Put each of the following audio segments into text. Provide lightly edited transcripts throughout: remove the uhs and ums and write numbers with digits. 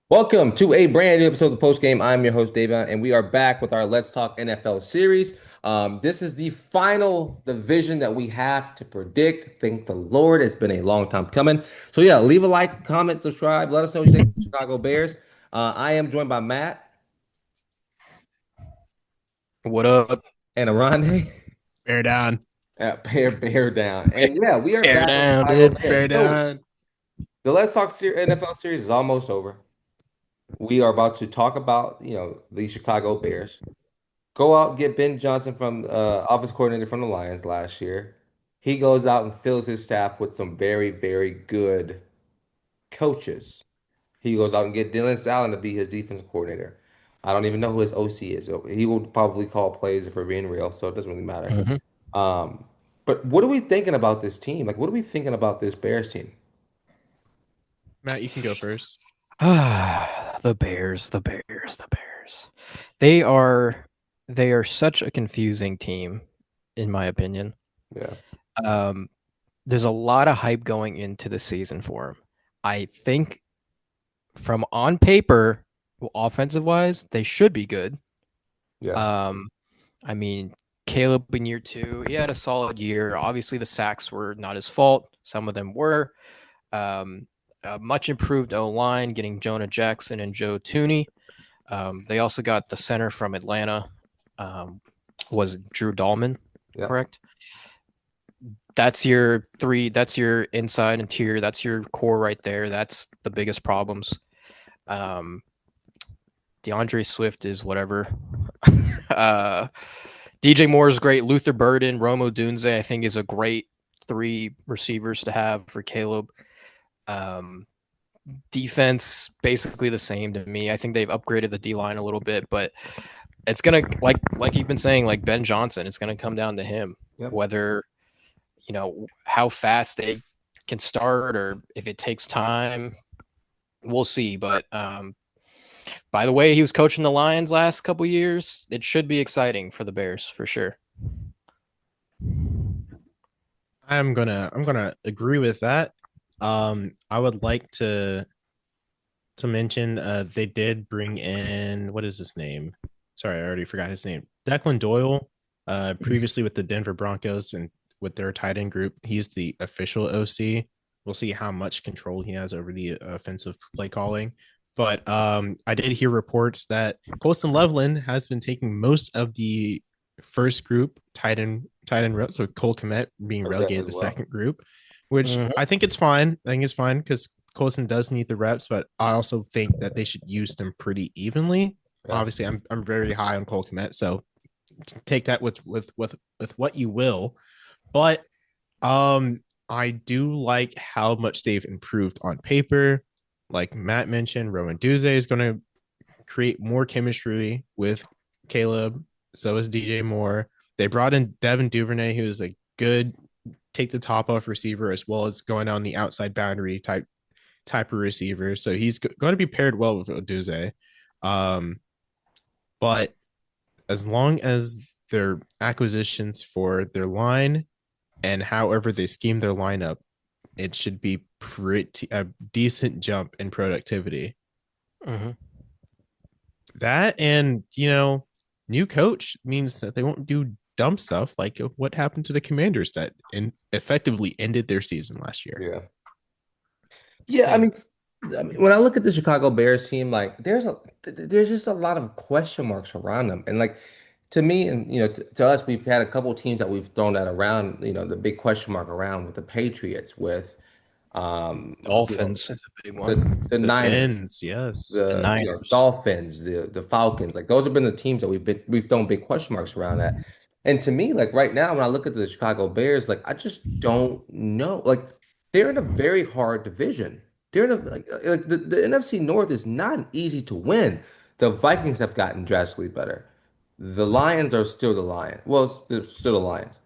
Welcome to a brand new episode of the Post Game. I'm your host, Davion, and we are back with our Let's Talk NFL series. This is the final division that we have to predict. Thank the Lord. It's been a long time coming. So, yeah, leave a like, comment, subscribe. Let us know what you think of the Chicago Bears. I am joined by Matt What up? and Oronde. Bear down. Bear down. And yeah, we are Bear back with the down, Chicago dude. Bear Bears. So, down. the Let's Talk NFL series is almost over. We are about to talk about, the Chicago Bears. Go out and get Ben Johnson from office coordinator from the Lions last year. He goes out and fills his staff with some very, very good coaches. He goes out and get Dylan Allen to be his defense coordinator. I don't even know who his OC is. So he will probably call plays if we're being real, so it doesn't really matter. Mhm. Um, but what are we thinking about this team? Like, what are we thinking about this Bears team? Matt, you can go first. The Bears, the Bears, the Bears. They are they are such a confusing team, in my opinion. Yeah, Um, there's a lot of hype going into the season for them. I think from on paper, offensive wise, they should be good. yeah. Um, I mean, Caleb in year two, he had a solid year. Obviously, the sacks were not his fault. Some of them were. Um, a much improved O line, getting Jonah Jackson and Joe Tooney. They also got the center from Atlanta, um, was Drew Dahlman, Yeah. correct? That's your three. That's your inside interior. That's your core right there. That's the biggest problems. Um, DeAndre Swift is whatever. uh, DJ Moore is great. Luther Burden, Romo Dunze, I think is a great three receivers to have for Caleb. Um, Defense basically the same to me. I think they've upgraded the D line a little bit, but it's gonna like you've been saying, like Ben Johnson, it's gonna come down to him Yep. whether how fast they can start or if it takes time. We'll see. But by the way, he was coaching the Lions last couple years. It should be exciting for the Bears for sure. I'm gonna agree with that. I would like to mention they did bring in what is his name? Sorry, I already forgot his name. Declan Doyle, previously with the Denver Broncos and with their tight end group. He's the official OC. We'll see how much control he has over the offensive play calling. But I did hear reports that Colston Loveland has been taking most of the first group tight end reps, so Cole Kmet being Heard that relegated as to well. second group, which Mhm. I think it's fine. I think it's fine because Colson does need the reps, but I also think that they should use them pretty evenly. Yeah. Obviously, I'm very high on Cole Kmet, so take that with what you will. But I do like how much they've improved on paper. Like Matt mentioned, Roman Duze is going to create more chemistry with Caleb. So is DJ Moore. They brought in Devin Duvernay, who is a good take the top off receiver as well as going on the outside boundary type of receiver. So he's going to be paired well with Oduze. Um, but as long as their acquisitions for their line and however they scheme their lineup, it should be pretty a decent jump in productivity. Mhm. That and new coach means that they won't do dumb stuff like what happened to the Commanders that effectively ended their season last year. Yeah. Yeah, Yeah. I mean, when I look at the Chicago Bears team, like there's just a lot of question marks around them, and like to me, and to us, we've had a couple teams that we've thrown that around. The big question mark around with the Patriots, with um, you know, Dolphins is a big the one. The Niners, Finns, yes. The the Niners. Dolphins, the Falcons. Like those have been the teams that we've thrown big question marks around at. And to me, like right now, when I look at the Chicago Bears, like I just don't know. Like they're in a very hard division. They're in a like the NFC North is not easy to win. The Vikings have gotten drastically better. The Lions are still the Lions. Well, they're still the Lions.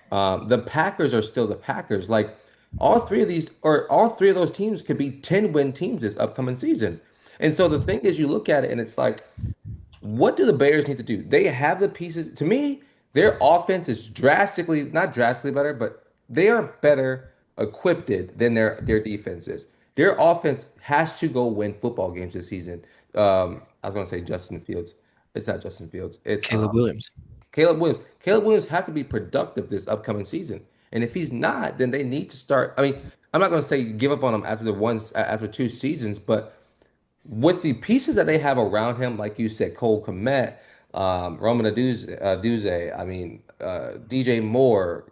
The Packers are still the Packers. Like all three of those teams could be 10-win teams this upcoming season. And so the thing is, you look at it and it's like, what do the Bears need to do? They have the pieces. To me, their offense is not drastically better, but they are better equipped than their defense is. Their offense has to go win football games this season. I was going to say Justin Fields. It's not Justin Fields. It's Caleb Williams. Caleb Williams. Caleb Williams have to be productive this upcoming season. And if he's not, then they need to start. I mean, I'm not going to say give up on him after 2 seasons, but with the pieces that they have around him, like you said, Cole Kmet, Roman Aduze, I mean, DJ Moore,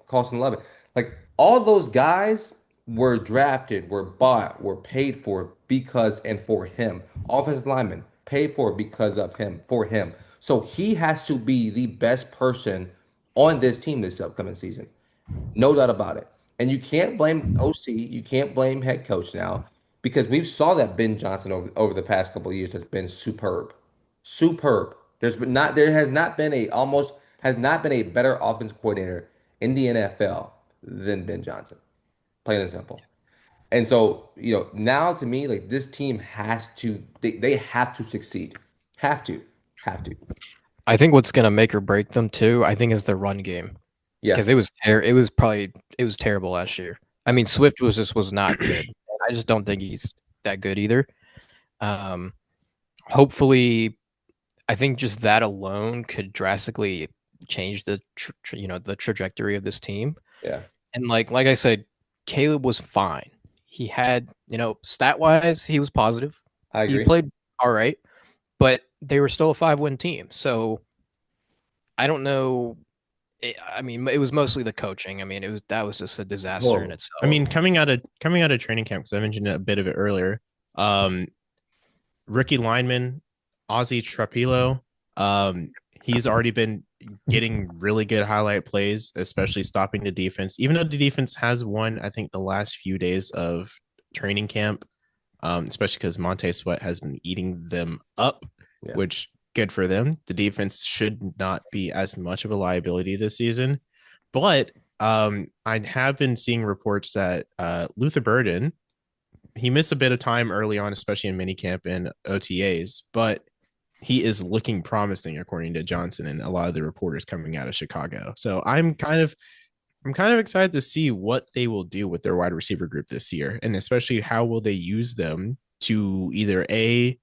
Carlson Lovett, like all those guys were drafted, were bought, were paid for because and for him. Offensive lineman paid for because of him, for him. So he has to be the best person on this team this upcoming season. No doubt about it. And you can't blame OC, you can't blame head coach now because we've saw that Ben Johnson over the past couple of years has been superb. Superb. There has not been a better offense coordinator in the NFL than Ben Johnson. Plain and simple. And so, now to me, like this team they have to succeed. Have to. Have to. I think what's gonna make or break them too, I think, is the run game. Yeah, Because it was terrible last year. I mean, Swift was not good. I just don't think he's that good either. Um, hopefully, I think just that alone could drastically change the trajectory of this team. yeah. And like I said, Caleb was fine. He had, stat wise, he was positive. I He agree. played all right, but they were still a 5-win team. So I don't know. I mean, it was mostly the coaching. I mean, that was just a disaster in Horrible. itself. I mean, coming out of training camp, because I mentioned a bit of it earlier. Um, Rookie lineman Ozzy Trapilo, he's already been getting really good highlight plays, especially stopping the defense. Even though the defense has won, I think the last few days of training camp, especially because Montez Sweat has been eating them up, Yeah. which good for them. The defense should not be as much of a liability this season, but I have been seeing reports that Luther Burden, he missed a bit of time early on, especially in minicamp and OTAs, but he is looking promising according to Johnson and a lot of the reporters coming out of Chicago. So I'm kind of excited to see what they will do with their wide receiver group this year, and especially how will they use them to either A,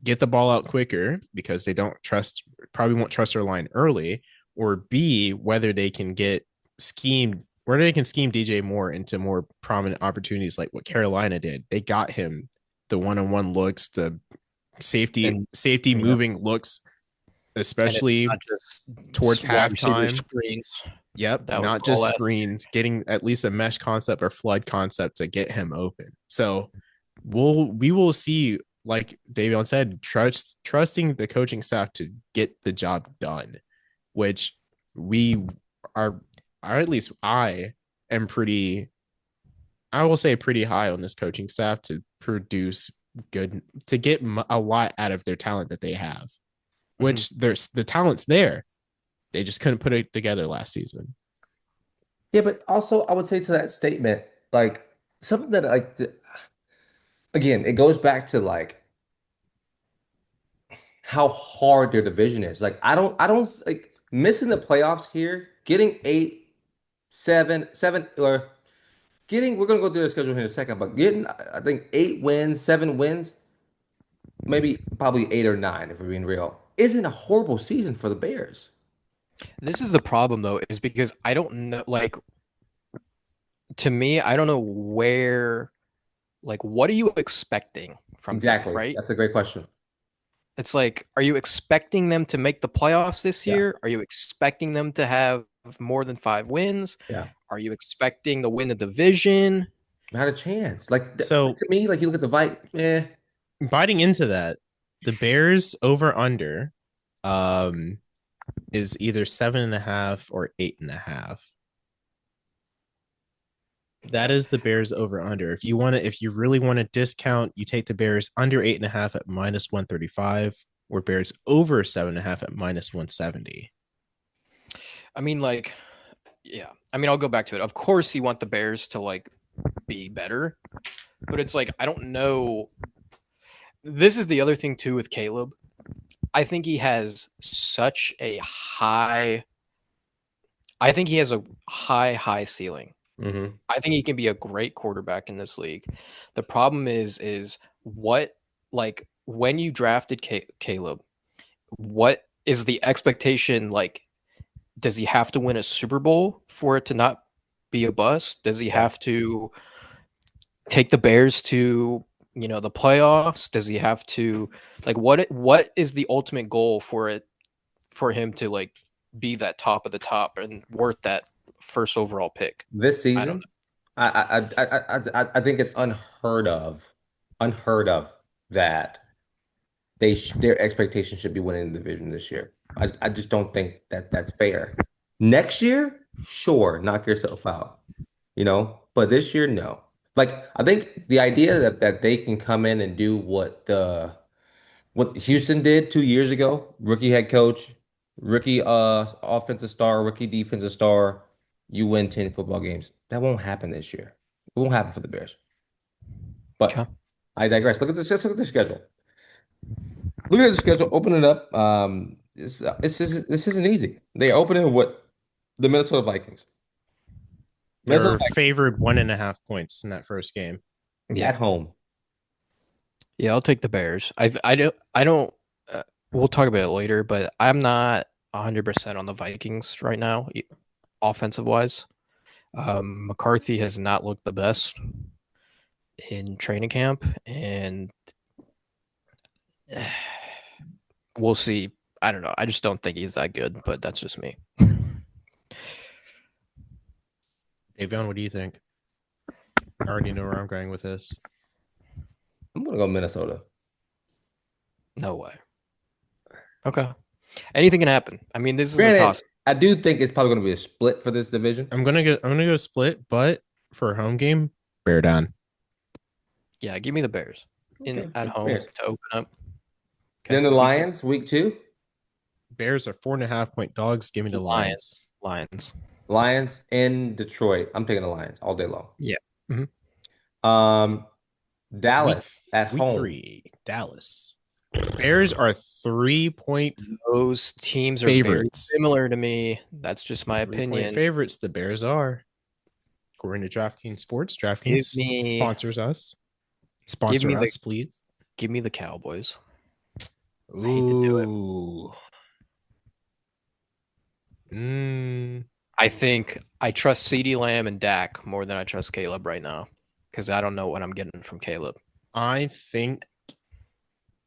get the ball out quicker because they probably won't trust their line early, or B, whether they can scheme DJ Moore into more prominent opportunities like what Carolina did. They got him the one-on-one looks, the and safety yeah, moving looks, and it's especially not just towards wide receiver halftime. screens. Yep, That was not all just that. screens, getting at least a mesh concept or flood concept to get him open. So we will see, like Davion said, trusting the coaching staff to get the job done, which we are, or at least I am I will say pretty high on this coaching staff to produce to get a lot out of their talent that they have, which there's the talent's there. They just couldn't put it together last season. Yeah, but also I would say to that statement, like something that again, it goes back to like how hard their division is. Like I don't like missing the playoffs here, getting 8, 7, or we're gonna go through the schedule here in a second, but getting I think 8 wins, 7 wins, maybe probably 8 or 9 if we're being real, isn't a horrible season for the Bears. This is the problem though, is because I don't know. Like, to me, I don't know what are you expecting from them, Exactly. right? That's a great question. It's like, are you expecting them to make the playoffs this Yeah. year? Are you expecting them to have more than 5 wins? Yeah. Are you expecting to win the division? Not a chance. Like So to me, like you look at the biting into that, the Bears over under um is either 7.5 or 8.5. That is the Bears over under. If you really want to discount, you take the Bears under 8.5 at -135, or Bears over 7.5 at -170. I mean, like, yeah. I mean, I'll go back to it. Of course, you want the Bears to like be better, but it's like I don't know. This is the other thing too with Caleb. I think he has such a high. I think he has a high ceiling. Mm-hmm. I think he can be a great quarterback in this league. The problem is what, like, when you drafted Caleb, what is the expectation? Like, does he have to win a Super Bowl for it to not be a bust? Does he Yeah. have to take the Bears to, the playoffs? Does he have to, like, what is the ultimate goal for him to, like, be that top of the top and worth that first overall pick? This I don't season, I think it's unheard of that their expectations should be winning the division this year. I just don't think that that's fair. Next year, sure, knock yourself out, but this year, no. Like I think the idea that they can come in and do what Houston did 2 years ago, rookie head coach, rookie offensive star, rookie defensive star, you win 10 football games. That won't happen this year. It won't happen for the Bears. know. But I digress. Look at the schedule. Look at the schedule. Open it up. This isn't easy. They open it with the Minnesota Vikings. Minnesota They're favored 1.5 points in that first game. Vikings Yeah. at home. Yeah, I'll take the Bears. I don't. We'll talk about it later, but I'm not 100% on the Vikings right now, offensive wise. McCarthy has not looked the best in training camp, and we'll see. I don't know. I just don't think he's that good, but that's just me. Davion, what do you think? I already know where I'm going with this. I'm gonna go Minnesota. No way. Okay. Anything can happen. I mean, this is a Granted, toss. I do think it's probably gonna be a split for this division. I'm gonna go split, but for a home game, bear down. Yeah, give me the Bears Okay. at home Bears. to open up. Then Okay. the Lions, week 2. Bears are 4.5 point dogs. Give me the Lions. Lions. Lions in Detroit. I'm taking the Lions all day long. Yeah. Mhm. Um, Week Dallas at week home. 3, Dallas. Bears are 3-point Those teams are very favorites. similar to me. That's just my 3-point opinion. favorites. The Bears are. According to DraftKings Sports, Give DraftKings me, sponsors us. give Sponsor me the, us, please. give me the Cowboys. I hate to do it. Ooh. I think I trust CeeDee Lamb and Dak more than I trust Caleb right now because I don't know what I'm getting from Caleb. I think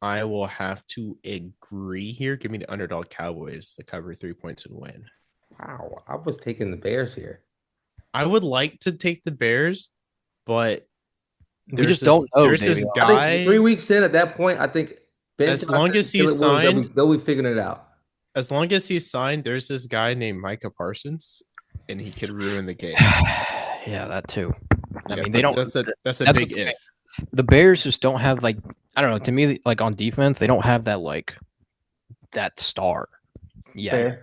I will have to agree here. Give me the underdog Cowboys to cover 3 points and win. Wow, I was taking the Bears here. I would like to take the Bears, but We just don't know, there's this Davion. I think 3 guy. weeks in at that point, I think Ben As Johnson long as and he's Caleb Williams, signed, they'll be figuring it out. as long as he's signed, there's this guy named Micah Parsons, and he could ruin the game. Yeah, that too. I Yeah, mean, they but don't. that's a That's big what if. the Bears just don't have, like, I don't know. To me, like, on defense, they don't have that, like, that star yet.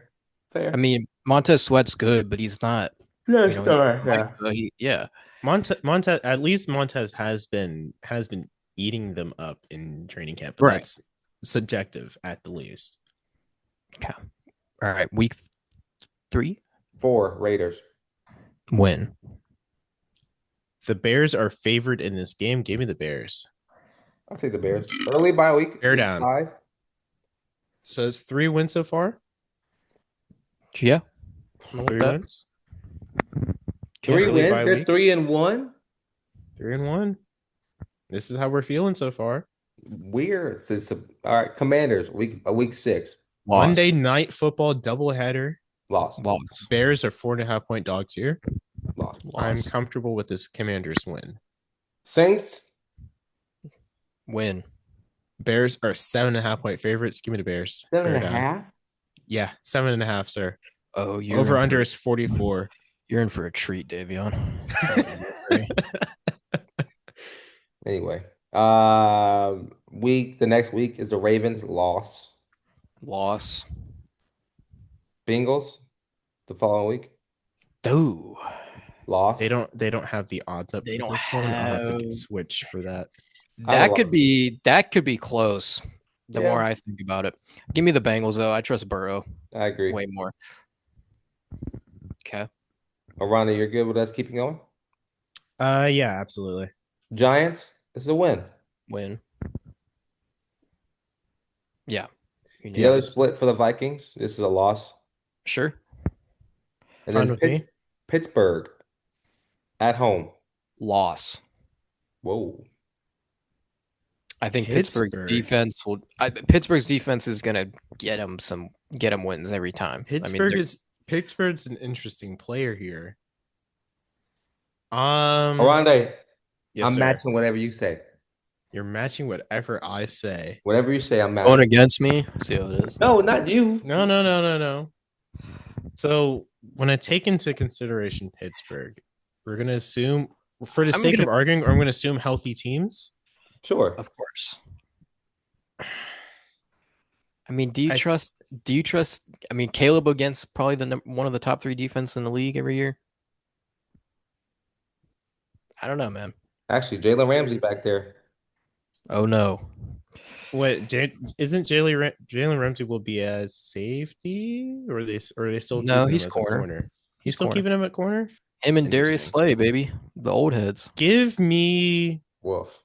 Fair. I mean, Montez Sweat's good, but he's not. Yeah, He's star. like, Yeah. yeah. Montez, at least Montez has been eating them up in training camp, but Right. that's subjective at the least. Okay. All right. Week 3, 4 Raiders. win. The Bears are favored in this game. Give me the Bears. I'll take the Bears. Early bye week. Bear week down. 5. So it's 3 wins so far. Yeah. 3 wins. 3 Early wins. bye They're week. 3-1. 3-1. This is how we're feeling so far. Weird. All right, Commanders. Week 6. Loss. Monday night football doubleheader. Loss. Bears are 4.5 point dogs here. Loss. I'm comfortable with this Commanders win. Saints. Win. Bears are 7.5 point favorites. Give me the Bears. 7.5. Yeah, 7.5, sir. Oh, you're Over in under for, is 44. You're in for a treat, Davion. Anyway, the next week is the Ravens. Loss. Bengals. The following week. Ooh. Loss. They don't have the odds up They for don't this one. I'll have to have- switch for that. That could be close. The Yeah. more I think about it. Give me the Bengals though. I trust Burrow I agree. way more. Okay. Oronde, you're good with us keeping going? Yeah, absolutely. Giants, this is a win. Win. Yeah. The other Unanimous. split for the Vikings, this is a loss. Sure. And Fine then with me. Pittsburgh at home. Loss. Whoa. I think Pittsburgh. Pittsburgh's defense is gonna get him wins every time. I mean, Pittsburgh's an interesting player here. Oronde, Yes, I'm sir. matching whatever you say. You're matching whatever I say. Whatever you say, I'm going matching. against me. Let's see how it is. No, not you. No, no, no, no, no. So when I take into consideration Pittsburgh, we're gonna assume, for the I'm sake gonna, of arguing, I'm gonna assume healthy teams. Sure. of course. I mean, do you I trust? Do you trust? I mean, Caleb against probably one of the top 3 defense in the league every year. I don't know, man. Actually, Jalen Ramsey back there. Oh no. Isn't Jalen Ramsey will be as safety, or are they still No, keeping him he's as a corner. corner? He's He's still corner. keeping him at corner. Him It's and Darius interesting. Slay, baby, the old heads. Give me. Wolf.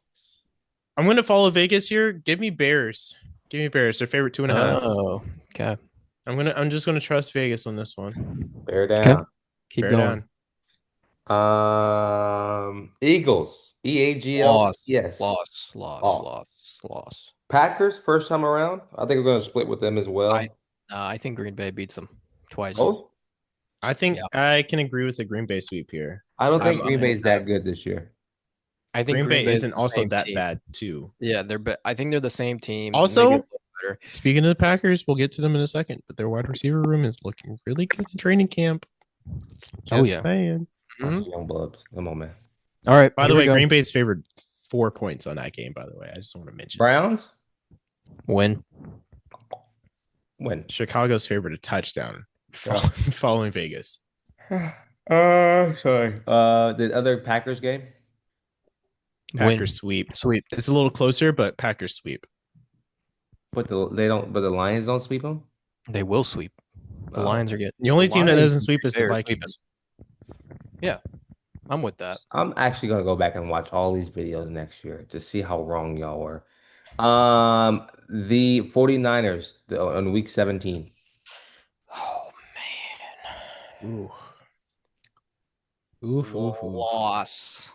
I'm going to follow Vegas here. Give me Bears. Give me Bears. Their favorite 2.5. Oh, okay. I'm just gonna trust Vegas on this one. Bear Okay. down. Keep Bear going. down. Eagles. EAGLES. Loss. Yes. Loss. Loss. Oh. Loss. Loss. Packers, first time around. I think we're going to split with them as I well. I think Green Bay beats them twice. Oh, I think Yeah. I can agree with the Green Bay sweep here. I don't think I'm Green with Bay's that. that good this year. I think Green Bay Bay is isn't the also same that team. bad too. Yeah, I think they're the same team. Maybe a Also, little better. speaking of the Packers, we'll get to them in a second, but their wide receiver room is looking really good in training camp. Oh, Just yeah. saying. Mhm. Young bloods. Come on, man. All right. By here the we way, go. Green Bay's favored 4 points on that game. By the way, I just want to mention Browns, Win. win. Chicago's favored a touchdown following Vegas. Sorry. The other Packers game. Packers Win. sweep. Sweep. It's a little closer, but Packers sweep. But the Lions don't sweep them. They will sweep. The Oh. Lions are getting. The only The team that Lions- doesn't sweep is the Bears Vikings. I'm with that. I'm actually gonna go back and watch all these videos next year to see how wrong y'all were. The 49ers on week 17. Oh man. Ooh. Oof, oof, oof. Loss.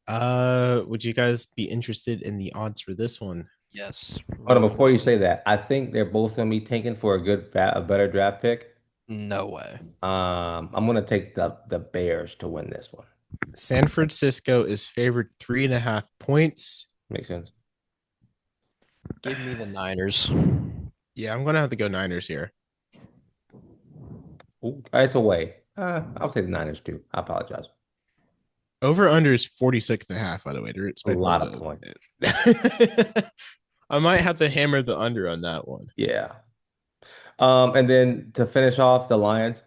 Would you guys be interested in the odds for this one? Yes. Hold on, before you say that, I think they're both gonna be tanking for a better draft pick. No way. I'm gonna take the Bears to win this one. San Francisco is favored 3.5 points. Makes sense. Give me the Niners. Yeah, I'm gonna have to go Niners here. Ooh, it's away. I'll take the Niners too. I apologize. Over under is 46.5, by the way. They're A expecting lot of points. I might have to hammer the under on that one. Yeah. And then to finish off, the Lions.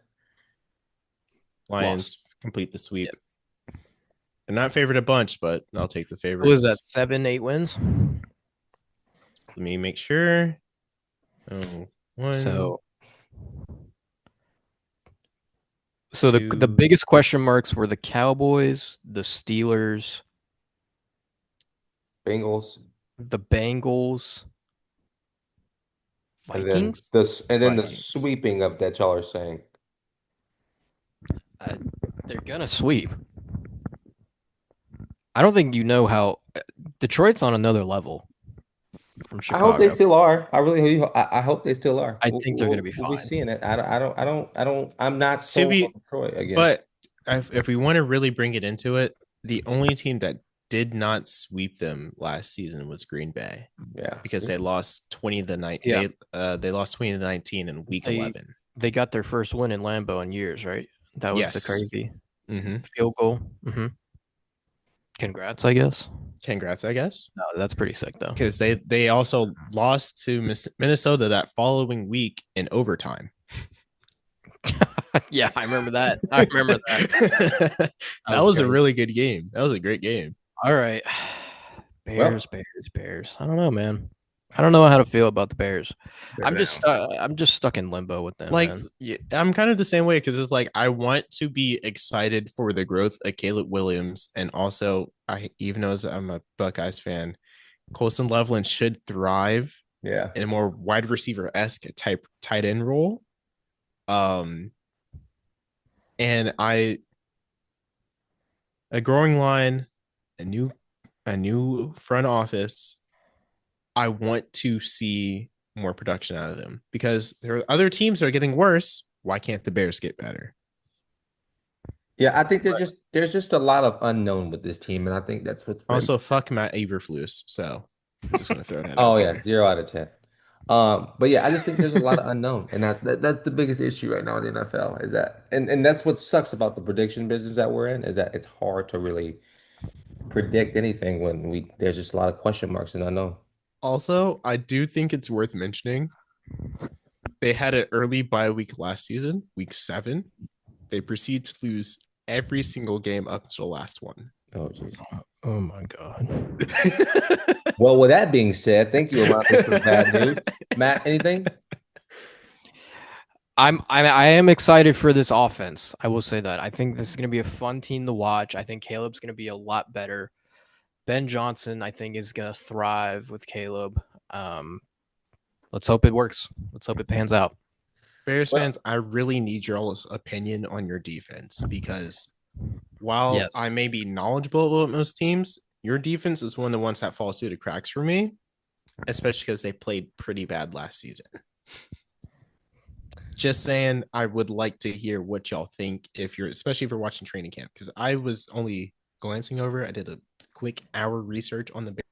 Lions complete the sweep. They're not favored a bunch, but I'll take the favorites. What is that? 7, 8 wins? Let me make sure. Oh, one. So the two. biggest question marks were the Cowboys, the Steelers, Bengals. the Bengals, Vikings. And then the Vikings. sweeping of that y'all are saying. They're gonna sweep. I don't think you know how Detroit's on another level from I Chicago. hope they still are. I hope they still are. I think they're gonna be We'll be fine. seeing it. I'm not sold on Detroit again. But if we want to really bring it into it, the only team that did not sweep them last season was Green Bay. Yeah. Because they lost 20 to 19. Yeah. They lost 20 to 19 in week 11. They got their first win in Lambeau in years, right? That was the crazy field goal. Congrats, I guess. Congrats, I guess. No, that's pretty sick though. Because they also lost to Minnesota that following week in overtime. Yeah, I remember that. That was a really good game. That was a great game. All right. Bears. I don't know, man. I don't know how to feel about the Bears. right now. I'm just stuck in limbo with them, Like, man. yeah, I'm kind of the same way because it's like I want to be excited for the growth of Caleb Williams, and also I even though I'm a Buckeyes fan, Colson Loveland should thrive Yeah. in a more wide receiver esque type tight end role. Um, and I a growing line, a new front office. I want to see more production out of them because there are other teams that are getting worse. Why can't the Bears get better? Yeah, I think there's just a lot of unknown with this team, and I think that's what's very. Also, fuck Matt Aberflus. So I'm just going to throw that Oh out yeah, there. 0 out of 10. But yeah, I just think there's a lot of unknown, and that's the biggest issue right now in the NFL is that, and that's what sucks about the prediction business that we're in is that it's hard to really predict anything when we there's just a lot of question marks and unknown. Also, I do think it's worth mentioning they had an early bye week last season, week 7. They proceed to lose every single game up to the last one. Oh jeez. Oh my god. Well, with that being said, thank you, Oronde, for the bad news. Matt, anything? I am excited for this offense. I will say that. I think this is going to be a fun team to watch. I think Caleb's going to be a lot better. Ben Johnson, I think, is going to thrive with Caleb. Um, let's hope it works. Let's hope it pans out. Bears Well, fans, I really need y'all's opinion on your defense because while I Yes. may be knowledgeable about most teams, your defense is one of the ones that falls through the cracks for me, especially because they played pretty bad last season. Just saying, I would like to hear what y'all think if you're, especially if you're watching training camp, because I was only glancing over. I did a quick hour research on the